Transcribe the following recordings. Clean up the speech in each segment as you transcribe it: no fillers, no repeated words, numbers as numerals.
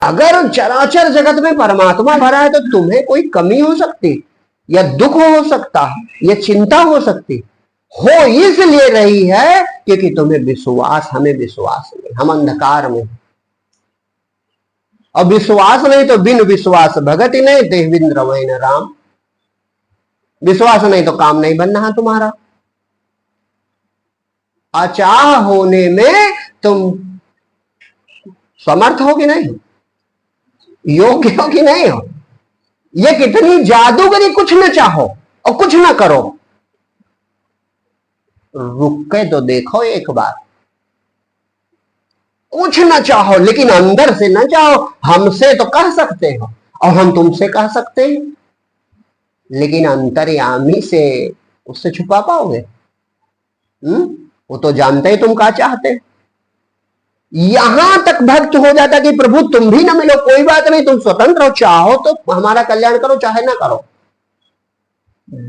अगर चराचर जगत में परमात्मा भरा है तो तुम्हें कोई कमी हो सकती, या दुख हो सकता, या चिंता हो सकती? हो इसलिए रही है क्योंकि तुम्हें विश्वास, हमें विश्वास नहीं, हम अंधकार में। और विश्वास नहीं तो बिन विश्वास भगत ही नहीं, देहविंद्र वही न राम। विश्वास नहीं तो काम नहीं बन रहा तुम्हारा। अचाह होने में तुम समर्थ हो कि नहीं, योग्य हो कि नहीं हो? ये कितनी जादूगरी, कुछ न चाहो और कुछ न करो। रुक के तो देखो एक बार, कुछ न चाहो लेकिन अंदर से न चाहो। हमसे तो कह सकते हो और हम तुमसे कह सकते हैं, लेकिन अंतर्यामी से उससे छुपा पाओगे? वो तो जानते ही तुम क्या चाहते। यहां तक भक्त हो जाता कि प्रभु तुम भी ना मिलो, कोई बात नहीं, तुम स्वतंत्र हो, चाहो तो हमारा कल्याण करो, चाहे ना करो।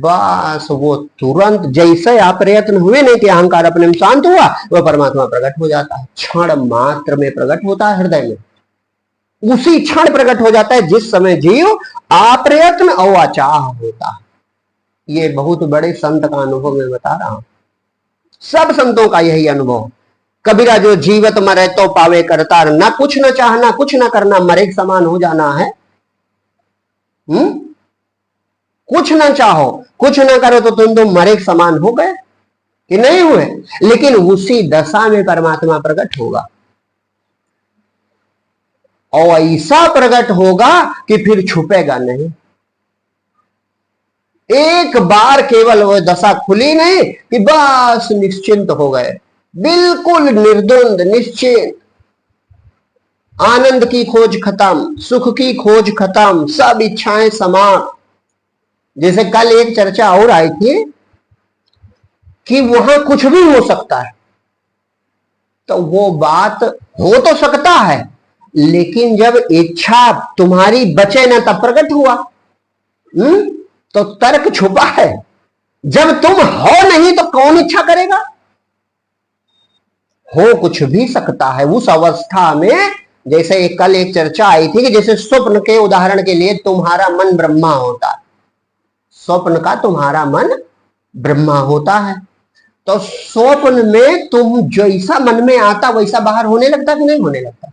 बस वो तुरंत जैसे आप प्रयत्न हुए नहीं कि अहंकार अपने में शांत हुआ, वह परमात्मा प्रकट हो जाता है, क्षण मात्र में प्रकट होता है हृदय में। उसी क्षण प्रकट हो जाता है जिस समय जीव अप्रयत्न और अचाह होता है। ये बहुत बड़े संत का अनुभव मैं बता रहा हूं, सब संतों का यही अनुभव। कबीरा जो जीवत मरे तो पावे करतार, ना कुछ न चाहना, कुछ न करना, मरे के समान हो जाना है। कुछ ना चाहो, कुछ ना करो तो तुम मरे के समान हो गए कि नहीं हुए? लेकिन उसी दशा में परमात्मा प्रकट होगा, और ऐसा प्रकट होगा कि फिर छुपेगा नहीं। एक बार केवल वो दशा खुली नहीं कि बस निश्चिंत हो गए, बिल्कुल निर्द्वंद निश्चिंत। आनंद की खोज खत्म, सुख की खोज खत्म, सब इच्छाएं समाप्त। जैसे कल एक चर्चा और आई थी कि वहां कुछ भी हो सकता है, तो वो बात हो तो सकता है, लेकिन जब इच्छा तुम्हारी बचे ना तब प्रकट हुआ। तो तर्क छुपा है। जब तुम हो नहीं तो कौन इच्छा करेगा? हो कुछ भी सकता है उस अवस्था में। जैसे कल एक चर्चा आई थी कि जैसे स्वप्न के उदाहरण के लिए तुम्हारा मन ब्रह्मा होता है, स्वप्न का तुम्हारा मन ब्रह्मा होता है, तो स्वप्न में तुम जैसा मन में आता वैसा बाहर होने लगता कि नहीं होने लगता?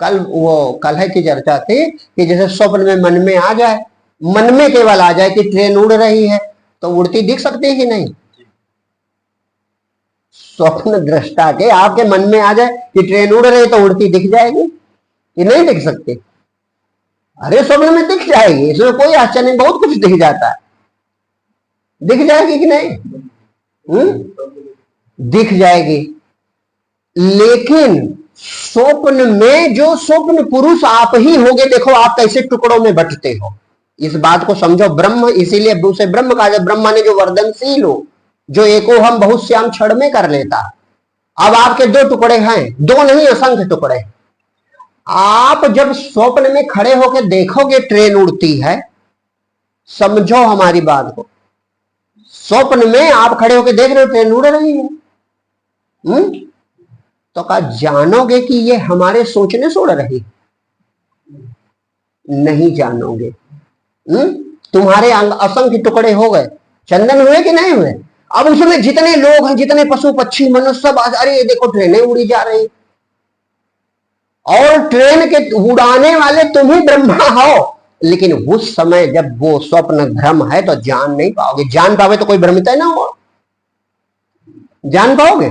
कल है की चर्चा थी कि जैसे स्वप्न में मन में आ जाए, मन में केवल आ जाए कि ट्रेन उड़ रही है, तो उड़ती दिख सकती है कि नहीं? स्वप्न दृष्टा के आपके मन में आ जाए कि ट्रेन उड़ रही तो उड़ती दिख जाएगी कि नहीं दिख सकती? अरे स्वप्न में दिख जाएगी, इसमें कोई आश्चर्य नहीं, बहुत कुछ दिख जाता है। दिख जाएगी कि नहीं? दिख जाएगी। लेकिन स्वप्न में जो स्वप्न पुरुष आप ही होगे, देखो आप कैसे टुकड़ों में बंटते हो, इस बात को समझो। ब्रह्म, इसीलिए उसे ब्रह्म कहा जाए। ब्रह्मा ने जो वर्धनशील हो, जो एको हम बहुत श्याम क्षण में कर लेता। अब आपके दो टुकड़े हैं, दो नहीं असंख्य टुकड़े। आप जब स्वप्न में खड़े होकर देखोगे ट्रेन उड़ती है, समझो हमारी बात को, स्वप्न में आप खड़े होकर देख रहे हो ट्रेन उड़ रही है, तो क्या जानोगे कि ये हमारे सोचने से उड़ रही? नहीं जानोगे। तुम्हारे असंख्य टुकड़े हो गए, चंदन हुए कि नहीं हुए? अब उसमें जितने लोग हैं, जितने पशु पक्षी मनुष्य सब, अरे देखो ट्रेनें उड़ी जा रही, और ट्रेन के उड़ाने वाले तुम ही ब्रह्मा हो। लेकिन उस समय जब वो स्वप्न भ्रम है तो जान नहीं पाओगे। जान पाओगे तो कोई भ्रमित है ना हो, जान पाओगे?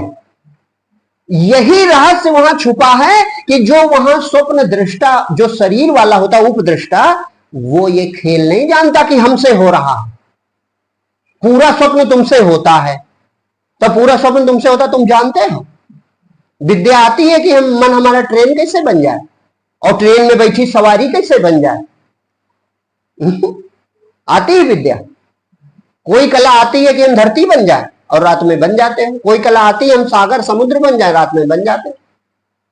यही रहस्य वहां छुपा है कि जो वहां स्वप्न दृष्टा, जो शरीर वाला होता है उपदृष्टा, वो ये खेल नहीं जानता कि हमसे हो रहा। पूरा स्वप्न तुमसे होता है, तो पूरा स्वप्न तुमसे होता तुम जानते हो। विद्या आती है कि हम मन हमारा ट्रेन कैसे बन जाए, और ट्रेन में बैठी सवारी कैसे बन जाए। आती है विद्या। कोई कला आती है कि हम धरती बन जाए और रात में बन जाते हैं। कोई कला आती है हम सागर समुद्र बन जाए, रात में बन जाते हैं।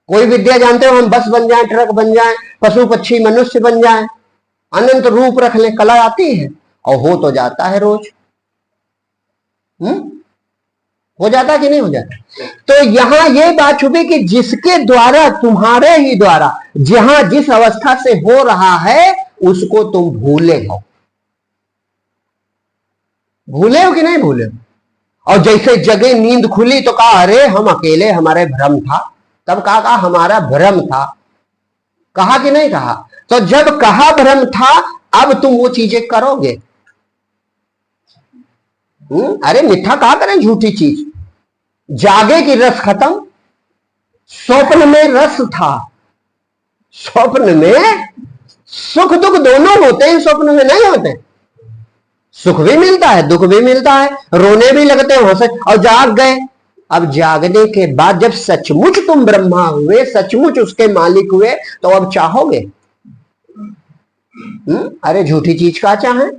कोई विद्या जानते हो हम बस बन जाए, ट्रक बन जाए, पशु पक्षी मनुष्य बन जाए, अनंत रूप रख ले। कला आती है और हो तो जाता है रोज। हो जाता कि नहीं हो जाता? तो यहां ये बात छुपी कि जिसके द्वारा, तुम्हारे ही द्वारा जहां जिस अवस्था से हो रहा है उसको तुम भूले हो। भूले हो कि नहीं भूले हो? और जैसे जगह नींद खुली तो कहा अरे हम अकेले, हमारे भ्रम था। तब कहा हमारा भ्रम था। कहा कि नहीं कहा? तो जब कहा भ्रम था, अब तुम वो चीजें करोगे। अरे मिठा कहा करें झूठी चीज। जागे की रस खत्म, स्वप्न में रस था। स्वप्न में सुख दुख दोनों होते हैं, स्वप्न में नहीं होते। सुख भी मिलता है, दुख भी मिलता है, रोने भी लगते हैं, हंसे, और जाग गए। अब जागने के बाद जब सचमुच तुम ब्रह्मा हुए, सचमुच उसके मालिक हुए, तो अब चाहोगे? अरे झूठी चीज का चाहे।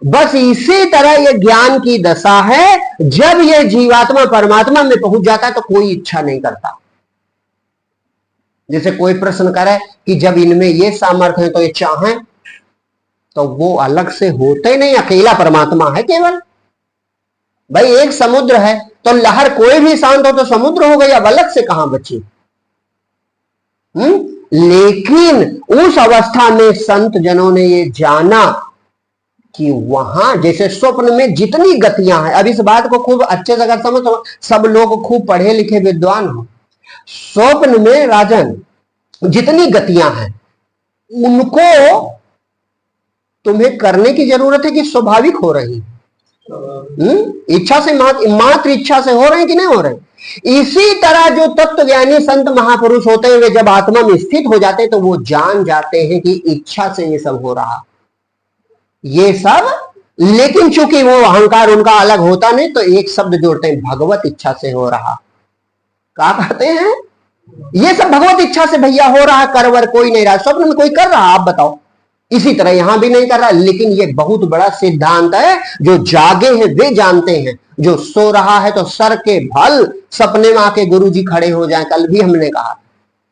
बस इसी तरह ये ज्ञान की दशा है। जब ये जीवात्मा परमात्मा में पहुंच जाता है तो कोई इच्छा नहीं करता। जैसे कोई प्रश्न करे कि जब इनमें ये सामर्थ्य है तो ये चाहें, तो वो अलग से होते ही नहीं, अकेला परमात्मा है केवल। भाई एक समुद्र है तो लहर कोई भी शांत हो तो समुद्र हो गई, अब अलग से कहां बची? लेकिन उस अवस्था में संत जनों ने ये जाना कि वहां जैसे स्वप्न में जितनी गतियां हैं, अब इस बात को खूब अच्छे से अगर समझो, सब लोग खूब पढ़े लिखे विद्वान हो, स्वप्न में राजन जितनी गतियां हैं उनको तुम्हें करने की जरूरत है कि स्वाभाविक हो रही? इच्छा से, मात्र इच्छा से हो रहे कि नहीं हो रहे? इसी तरह जो तत्व ज्ञानी संत महापुरुष होते हैं, वे जब आत्मा में स्थित हो जाते हैं तो वो जान जाते हैं कि इच्छा से ये सब हो रहा, ये सब। लेकिन चूंकि वो अहंकार उनका अलग होता नहीं, तो एक शब्द जोड़ते हैं, भगवत इच्छा से हो रहा। क्या कहते हैं? ये सब भगवत इच्छा से भैया हो रहा, करवर कोई नहीं रहा। स्वप्न में कोई कर रहा, आप बताओ? इसी तरह यहां भी नहीं कर रहा। लेकिन ये बहुत बड़ा सिद्धांत है, जो जागे हैं वे जानते हैं, जो सो रहा है तो सर के भल सपने में आके गुरुजी खड़े हो जाएं, कल भी हमने कहा,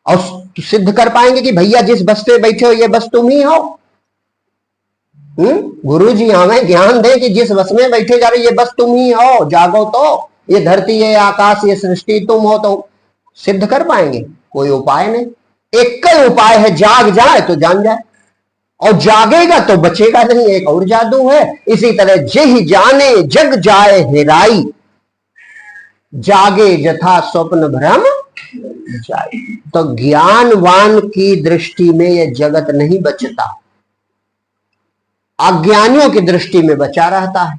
और सिद्ध कर पाएंगे कि भैया जिस बस पे बैठे हो ये बस तुम ही हो। गुरुजी हमें ज्ञान दे कि जिस बस में बैठे जा रहे ये बस तुम ही हो, जागो तो, ये धरती, ये आकाश, ये सृष्टि तुम हो। तो सिद्ध कर पाएंगे? कोई उपाय नहीं। एक ही उपाय है, जाग जाए तो जान जाए, और जागेगा तो बचेगा नहीं। एक और जादू है। इसी तरह जेहि जाने जग जाए हेराई, जागे जथा स्वप्न भ्रम जाए। तो ज्ञानवान की दृष्टि में यह जगत नहीं बचता, अज्ञानियों की दृष्टि में बचा रहता है।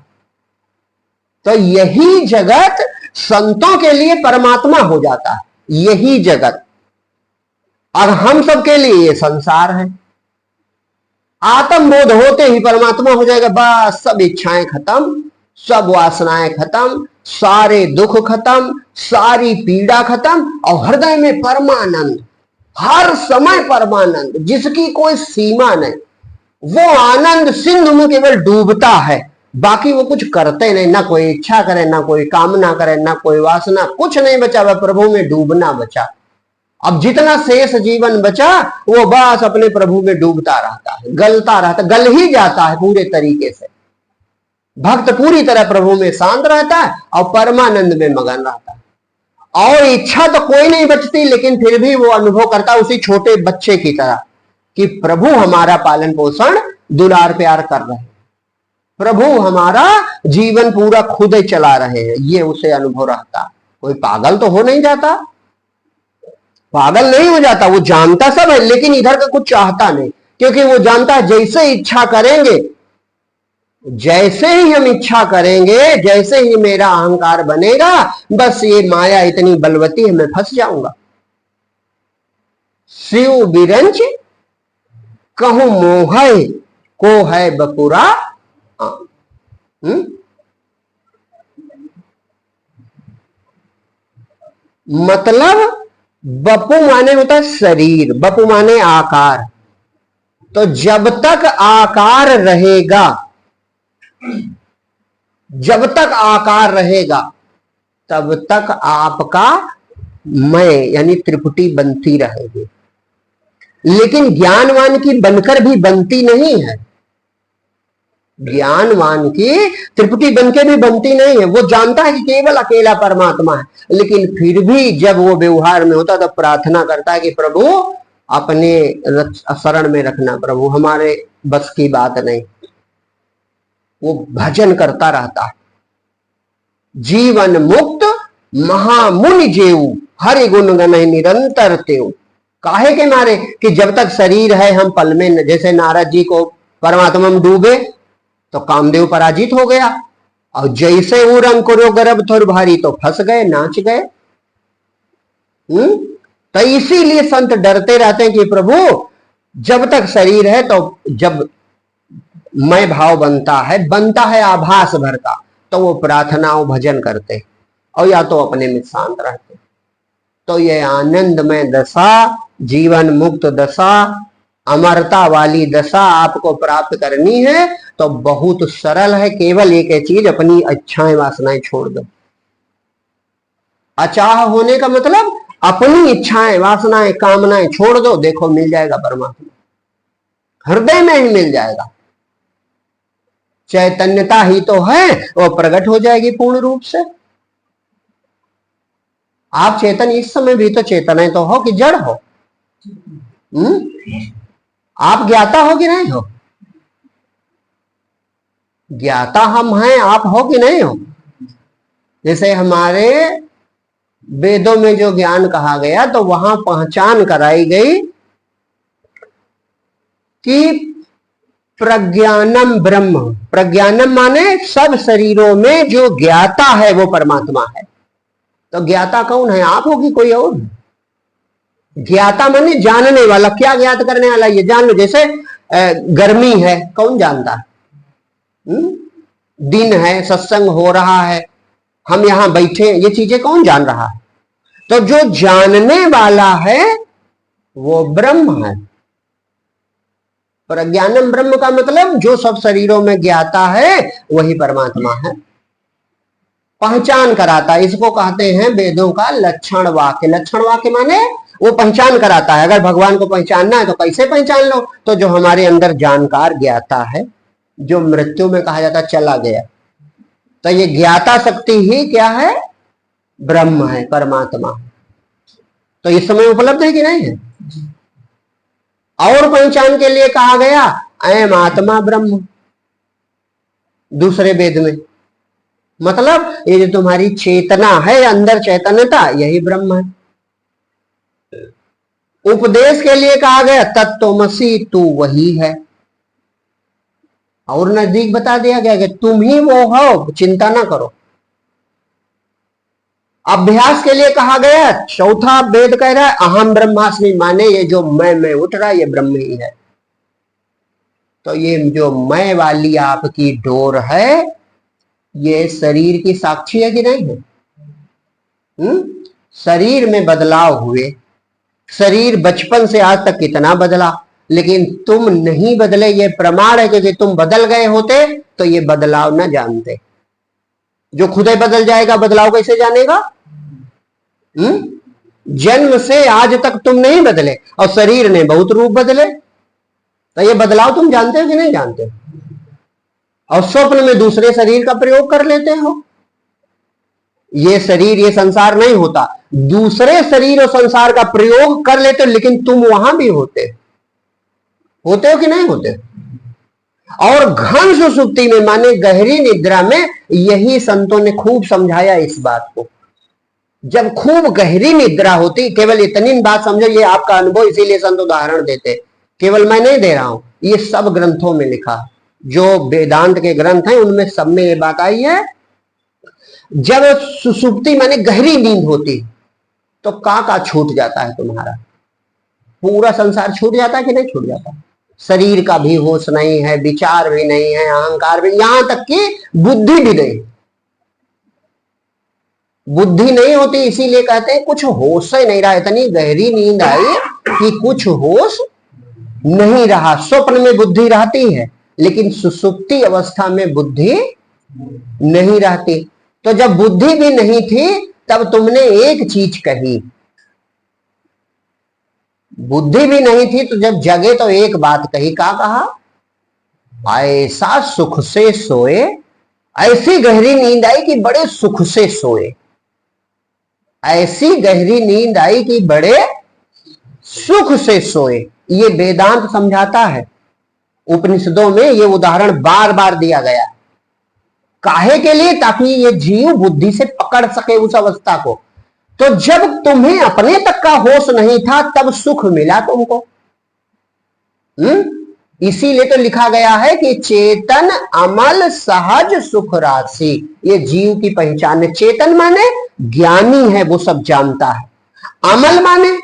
तो यही जगत संतों के लिए परमात्मा हो जाता है, यही जगत। और हम सबके लिए ये संसार है। आत्मबोध होते ही परमात्मा हो जाएगा, बस सब इच्छाएं खत्म, सब वासनाएं खत्म, सारे दुख खत्म, सारी पीड़ा खत्म, और हृदय में परमानंद, हर समय परमानंद, जिसकी कोई सीमा नहीं। वो आनंद सिंधु में केवल डूबता है, बाकी वो कुछ करते नहीं, ना कोई इच्छा करे, ना कोई कामना करे, ना कोई वासना, कुछ नहीं बचा, वह प्रभु में डूबना बचा। अब जितना शेष जीवन बचा वो बस अपने प्रभु में डूबता रहता है, गलता रहता, गल ही जाता है पूरे तरीके से। भक्त पूरी तरह प्रभु में शांत रहता है और परमानंद में मगन रहता है, और इच्छा तो कोई नहीं बचती, लेकिन फिर भी वो अनुभव करता है उसी छोटे बच्चे की तरह कि प्रभु हमारा पालन पोषण दुलार प्यार कर रहे हैं, प्रभु हमारा जीवन पूरा खुद ही चला रहे हैं, ये उसे अनुभव रहता। कोई पागल तो हो नहीं जाता, पागल नहीं हो जाता, वो जानता सब है, लेकिन इधर का कुछ चाहता नहीं, क्योंकि वो जानता है जैसे इच्छा करेंगे, जैसे ही हम इच्छा करेंगे, जैसे ही मेरा अहंकार बनेगा, बस ये माया इतनी बलवती है, मैं फंस जाऊंगा। शिव बिरंच कहूं मोह को है बपुरा। मतलब बपु माने होता है शरीर, बपु माने आकार। तो जब तक आकार रहेगा, जब तक आकार रहेगा, तब तक आपका मैं यानी त्रिपुटी बनती रहेगी। लेकिन ज्ञानवान की बनकर भी बनती नहीं है। ज्ञानवान की त्रिपुटी बनके भी बनती नहीं है। वो जानता है कि केवल अकेला परमात्मा है, लेकिन फिर भी जब वो व्यवहार में होता तो प्रार्थना करता है कि प्रभु अपने शरण में रखना, प्रभु हमारे बस की बात नहीं। वो भजन करता रहता है। जीवन मुक्त महामुनि जेऊ, हरि गुण गन निरंतर तेऊ। काहे के मारे कि जब तक शरीर है हम पल में, जैसे नारद जी को परमात्मा में डूबे तो कामदेव पराजित हो गया, और जैसे उरंग करो गर्भ थोर भारी तो फंस गए, नाच गए। तो इसीलिए संत डरते रहते हैं कि प्रभु जब तक शरीर है, तो जब मैं भाव बनता है आभास भर का, तो वो प्रार्थनाओं भजन करते और या तो अपने में शांत रहते। तो ये आनंदमय दशा, जीवन मुक्त दशा, अमरता वाली दशा आपको प्राप्त करनी है तो बहुत सरल है। केवल एक चीज, अपनी इच्छाएं वासनाएं छोड़ दो। अचाह होने का मतलब अपनी इच्छाएं वासनाएं कामनाएं छोड़ दो, देखो मिल जाएगा परमात्मा, हृदय में ही मिल जाएगा। चैतन्यता ही तो है, वो प्रकट हो जाएगी पूर्ण रूप से। आप चेतन इस समय भी तो चेतन है तो हो कि जड़ हो? आप ज्ञाता हो कि नहीं हो? ज्ञाता हम हैं, आप हो कि नहीं हो? जैसे हमारे वेदों में जो ज्ञान कहा गया तो वहां पहचान कराई गई कि प्रज्ञानम ब्रह्म, प्रज्ञानम माने सब शरीरों में जो ज्ञाता है वो परमात्मा है। तो ज्ञाता कौन है? आप हो कि कोई और? ज्ञाता माने जानने वाला। क्या ज्ञात करने वाला? ये जान लो। जैसे गर्मी है, कौन जानता है? दिन है, सत्संग हो रहा है, हम यहां बैठे, ये चीजें कौन जान रहा है? तो जो जानने वाला है वो ब्रह्म है। प्रज्ञानम ब्रह्म का मतलब जो सब शरीरों में ज्ञाता है वही परमात्मा है। पहचान कराता, इसको कहते हैं वेदों का लक्षण वाक्य। लक्षण वाक्य माने वो पहचान कराता है। अगर भगवान को पहचानना है तो कैसे पहचान लो? तो जो हमारे अंदर जानकार ज्ञाता है, जो मृत्यु में कहा जाता चला गया, तो ये ज्ञाता शक्ति ही क्या है? ब्रह्म है, परमात्मा। तो इस समय उपलब्ध है कि नहीं है? और पहचान के लिए कहा गया अयम आत्मा ब्रह्म, दूसरे वेद में। मतलब ये जो तुम्हारी चेतना है, अंदर चैतन्यता, यही ब्रह्म है। उपदेश के लिए कहा गया तत्त्वमसि, तू वही है। और नजदीक बता दिया गया कि तुम ही वो हो, चिंता ना करो। अभ्यास के लिए कहा गया, चौथा वेद कह रहा है अहम ब्रह्मास्मि, माने ये जो मैं उठ रहा है ये ब्रह्म ही है। तो ये जो मैं वाली आपकी डोर है, ये शरीर की साक्षी है कि नहीं है? शरीर में बदलाव हुए, शरीर बचपन से आज तक कितना बदला, लेकिन तुम नहीं बदले, ये प्रमाण है। क्योंकि तुम बदल गए होते तो ये बदलाव न जानते। जो खुद ही बदल जाएगा बदलाव कैसे जानेगा? जन्म से आज तक तुम नहीं बदले और शरीर ने बहुत रूप बदले, तो ये बदलाव तुम जानते हो कि नहीं जानते? और स्वप्न में दूसरे शरीर का प्रयोग कर लेते हो। ये शरीर, ये संसार नहीं होता, दूसरे शरीर और संसार का प्रयोग कर लेते हो, लेकिन तुम वहां भी होते हो कि नहीं होते? और घन सुषुप्ति में माने गहरी निद्रा में, यही संतों ने खूब समझाया इस बात को। जब खूब गहरी निद्रा होती, केवल इतनी बात समझो, ये आपका अनुभव, इसीलिए संत उदाहरण देते, केवल मैं नहीं दे रहा हूं, ये सब ग्रंथों में लिखा, जो वेदांत के ग्रंथ हैं उनमें सब में ये बात आई है। जब सुषुप्ति माने गहरी नींद होती तो का छूट जाता है तुम्हारा, पूरा संसार छूट जाता है कि नहीं छूट जाता? शरीर का भी होश नहीं है, विचार भी नहीं है, अहंकार भी, यहां तक कि बुद्धि भी नहीं। बुद्धि नहीं होती, इसीलिए कहते हैं कुछ होश ही नहीं रहा। इतनी गहरी नींद आई कि कुछ होश नहीं रहा। स्वप्न में बुद्धि रहती है, लेकिन सुषुप्ति अवस्था में बुद्धि नहीं रहती। तो जब बुद्धि भी नहीं थी तब तुमने एक चीज कही, बुद्धि भी नहीं थी तो जब जगे तो एक बात कही। क्या कहा? ऐसा सुख से सोए, ऐसी गहरी नींद आई कि बड़े सुख से सोए, ऐसी गहरी नींद आई कि बड़े सुख से सोए। ये वेदांत समझाता है। उपनिषदों में ये उदाहरण बार बार दिया गया। काहे के लिए? ताकि ये जीव बुद्धि से पकड़ सके उस अवस्था को। तो जब तुम्हें अपने तक का होश नहीं था तब सुख मिला तुमको। इसीलिए तो लिखा गया है कि चेतन अमल सहज सुख राशि, ये जीव की पहचान है। चेतन माने ज्ञानी है, वो सब जानता है। अमल माने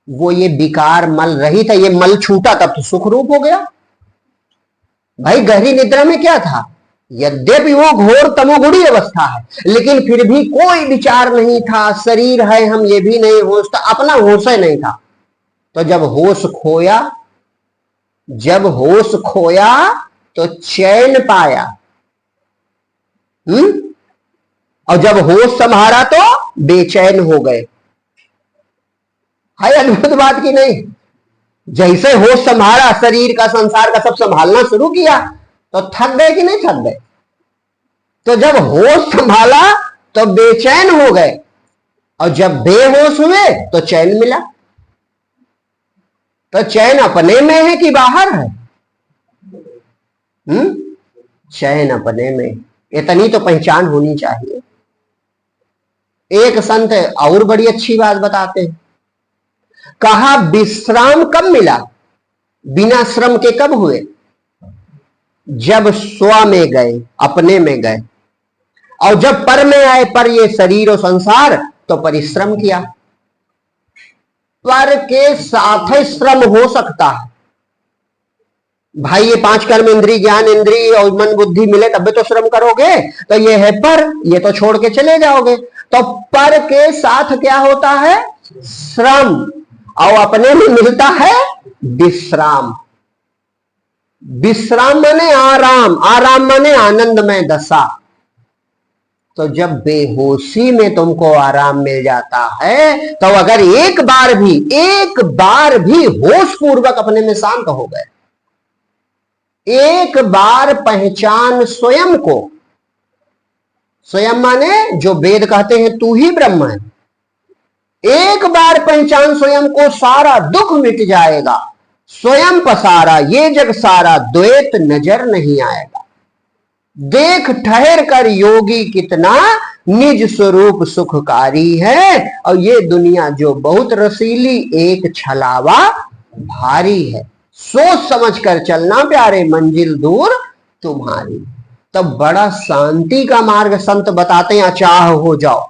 वो ये विकार मल रहित है, ये मल छूटा तब तो सुख रूप हो गया। भाई गहरी निद्रा में क्या था? यद्यपि वो घोर तमोगुणी अवस्था है, लेकिन फिर भी कोई विचार नहीं था, शरीर है हम ये भी नहीं, होश था, अपना होश ही नहीं था। तो जब होश खोया तो चैन पाया। और जब होश संभाला तो बेचैन हो गए। है अद्भुत बात की नहीं? जैसे होश संभाला, शरीर का संसार का सब संभालना शुरू किया तो थक गए कि नहीं थक गए? तो जब होश संभाला तो बेचैन हो गए, और जब बेहोश हुए तो चैन मिला। तो चैन अपने में है कि बाहर है? चैन अपने में। इतनी तो पहचान होनी चाहिए। एक संत और बड़ी अच्छी बात बताते हैं। कहा विश्राम कब मिला? बिना श्रम के कब हुए? जब स्व में गए, अपने में गए। और जब पर में आए, पर ये शरीर और संसार, तो परिश्रम किया। पर के साथ श्रम हो सकता है। भाई ये 5 कर्म इंद्री, ज्ञान इंद्री और मन बुद्धि मिले तब तो श्रम करोगे। तो ये है पर, ये तो छोड़ के चले जाओगे। तो पर के साथ क्या होता है? श्रम। और अपने में मिलता है विश्राम। विश्राम माने आराम, आराम माने आनंदमय दशा। तो जब बेहोशी में तुमको आराम मिल जाता है, तो अगर एक बार भी होश पूर्वक अपने में शांत हो गए, एक बार पहचान स्वयं को, स्वयं माने जो वेद कहते हैं तू ही ब्रह्म है, एक बार पहचान स्वयं को, सारा दुख मिट जाएगा। स्वयं पसारा ये जग सारा, द्वैत नजर नहीं आएगा। देख ठहर कर योगी कितना, निज स्वरूप सुखकारी है। और ये दुनिया जो बहुत रसीली, एक छलावा भारी है। सोच समझ कर चलना प्यारे, मंजिल दूर तुम्हारी। तब बड़ा शांति का मार्ग संत बताते हैं। अचाह हो जाओ,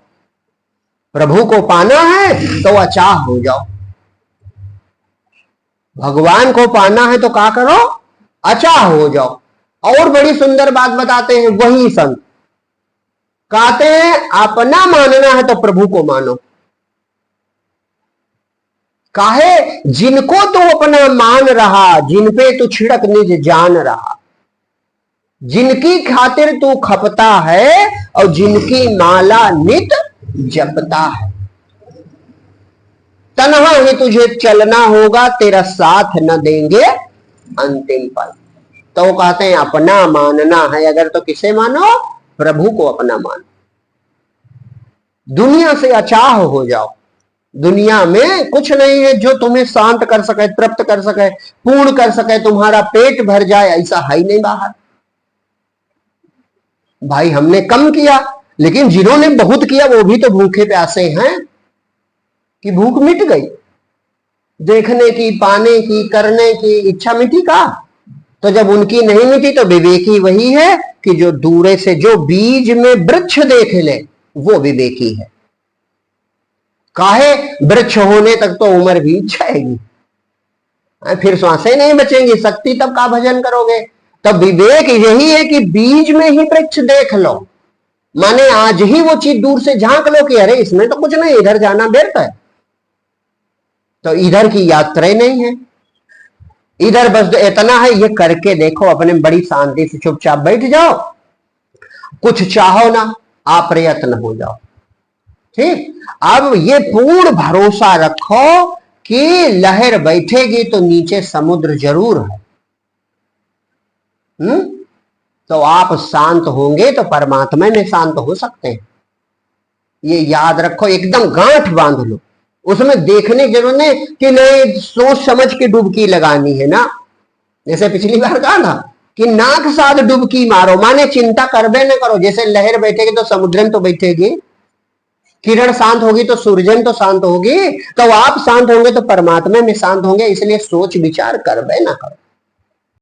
प्रभु को पाना है तो अचाह हो जाओ। भगवान को पाना है तो क्या करो? अचाह हो जाओ। और बड़ी सुंदर बात बताते हैं वही संत, कहते हैं अपना मानना है तो प्रभु को मानो। काहे? जिनको तू अपना मान रहा, जिन पे तू छिड़क निज जान रहा, जिनकी खातिर तू खपता है और जिनकी माला नित जपता है, तन्हा ही तुझे चलना होगा, तेरा साथ न देंगे अंतिम पल। तो वो कहते हैं अपना मानना है अगर तो किसे मानो? प्रभु को अपना मानो। दुनिया से अचाह हो जाओ। दुनिया में कुछ नहीं है जो तुम्हें शांत कर सके, तृप्त कर सके, पूर्ण कर सके, तुम्हारा पेट भर जाए, ऐसा है ही नहीं बाहर। भाई हमने कम किया, लेकिन जिन्होंने बहुत किया वो भी तो भूखे प्यासे हैं कि भूख मिट गई। देखने की, पाने की, करने की इच्छा मिटी का? तो जब उनकी नहीं मिटी तो विवेकी वही है कि जो दूरे से, जो बीज में वृक्ष देख ले वो विवेकी है। काहे? वृक्ष होने तक तो उम्र बीत जाएगी, फिर श्वासें नहीं बचेंगी, शक्ति तब का भजन करोगे? तब विवेक यही है कि बीज में ही वृक्ष देख लो। माने आज ही वो चीज दूर से झांक लो कि अरे इसमें तो कुछ नहीं, इधर जाना व्यर्थ है। तो इधर की यात्रा नहीं है, इधर बस इतना है, ये करके देखो अपने, बड़ी शांति से चुपचाप बैठ जाओ, कुछ चाहो ना, आप प्रयत्न हो जाओ। ठीक? अब ये पूर्ण भरोसा रखो कि लहर बैठेगी तो नीचे समुद्र जरूर है। तो आप शांत होंगे तो परमात्मा में शांत हो सकते हैं। ये याद रखो, एकदम गांठ बांध लो। उसमें देखने की जरूरत नहीं कि नहीं सोच समझ के डुबकी लगानी है ना। जैसे पिछली बार कहा ना कि नाक साथ डुबकी मारो, माने चिंता करबे न करो। जैसे लहर बैठेगी तो समुद्र में तो बैठेगी, किरण शांत होगी तो सूर्यन तो शांत होगी, तो आप शांत होंगे तो परमात्मा में शांत होंगे। इसलिए सोच विचार करबे ना करो।